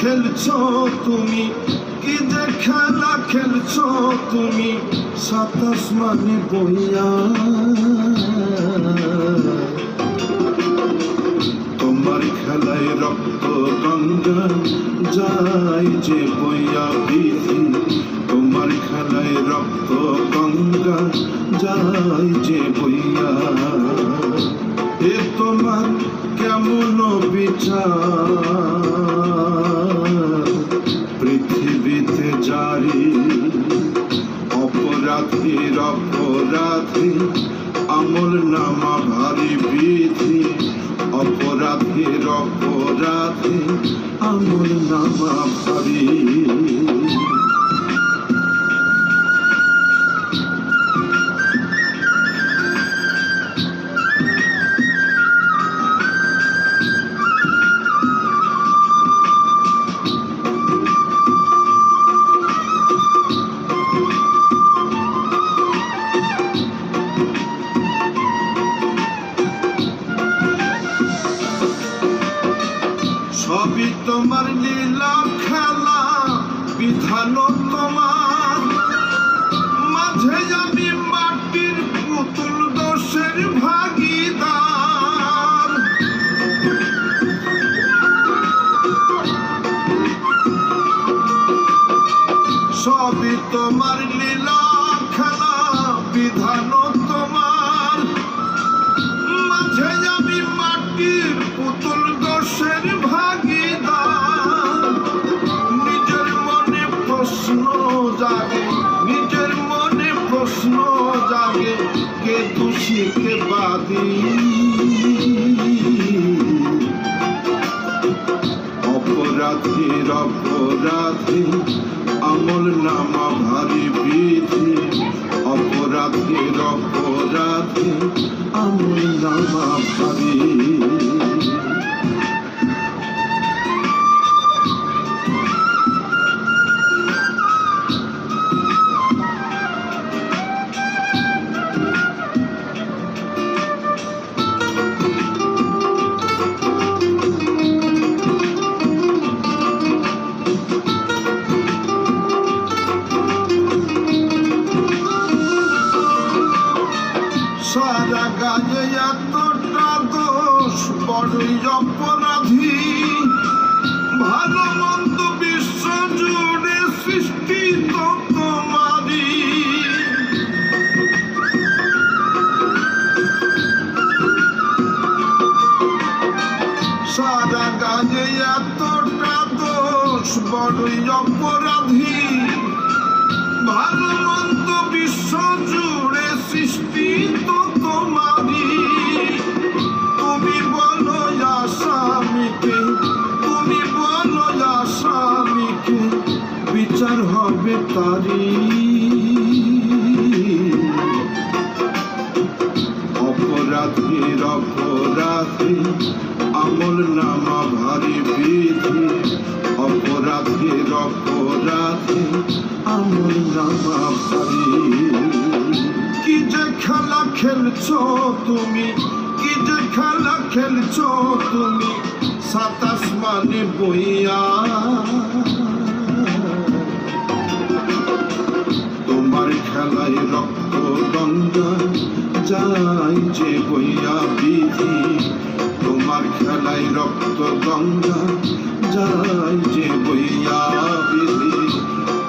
খেলছো তুমি, কি যে খেলা খেলছো তুমি, সাত আসমানে বইয়া। তোমার খেলায় রক্ত গঙ্গা যায় যে বইয়া বিধি, তোমার খেলায় রক্ত গঙ্গা যায় যে বইয়া। এ তোমার কেমন বিচার পৃথিবীতে জারি, অপরাধীর অপরাধী আমল নামা ভারী বিধি, অপরাধীর অপরাধী আমল নামা ভারী। সবই তোমার লীলা খেলা, বিধান তোমার, মাঝে আমি মাটির পুতুল দোষের ভাগিদার। সবই তোমার লীলা খেলা, বিধান তোমার, মাঝে আমি মাটির পুতুল দোষের ভাগিদার। নিজের মনে প্রশ্ন জাগে, নিজের মনে প্রশ্ন জাগে, কে দোষী কে বাদী। অপরাধীর অপরাধী আমল নামা ভারী বিধি, অপরাধীর অপরাধী আমল নামা ভারী। সারা গায়ে এতটা দোষ, বড়ই অপরাধী, ভালো মন্দ বিশ্ব জুড়ে সৃষ্টি তো তোমারই। সারা গায়ে এতটা দোষ, বড়ই অপরাধী, ভালো মন্দ বিশ্ব জুড়ে সৃষ্টি তো তোমারই। তুমি বলো আসামিকে, তুমি বলো আসামিকে, বিচার হবে তারই। অপরাধীর অপরাধী আমল নামা ভারী বিধি, অপরাধীর অপরাধী আমল নামা ভারী। কি যে খেলা খেলছো তুমি, কি যে খেলা খেলছো তুমি, সাত আসমানে বইয়া। তোমার খেলায় রক্ত গঙ্গা যায় যে বইয়া বিধি, তোমার খেলায় রক্ত গঙ্গা যায় যে বইয়া বিধি,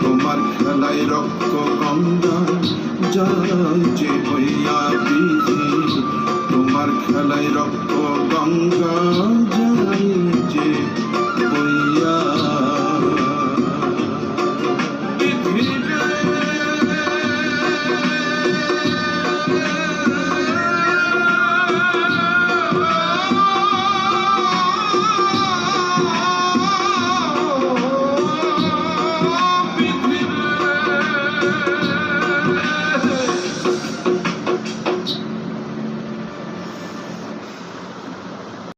তোমার খেলায় রক্ত গঙ্গা যায় যে বইয়া বিধি, তোমার খেলায় রক্ত গঙ্গা যায় যে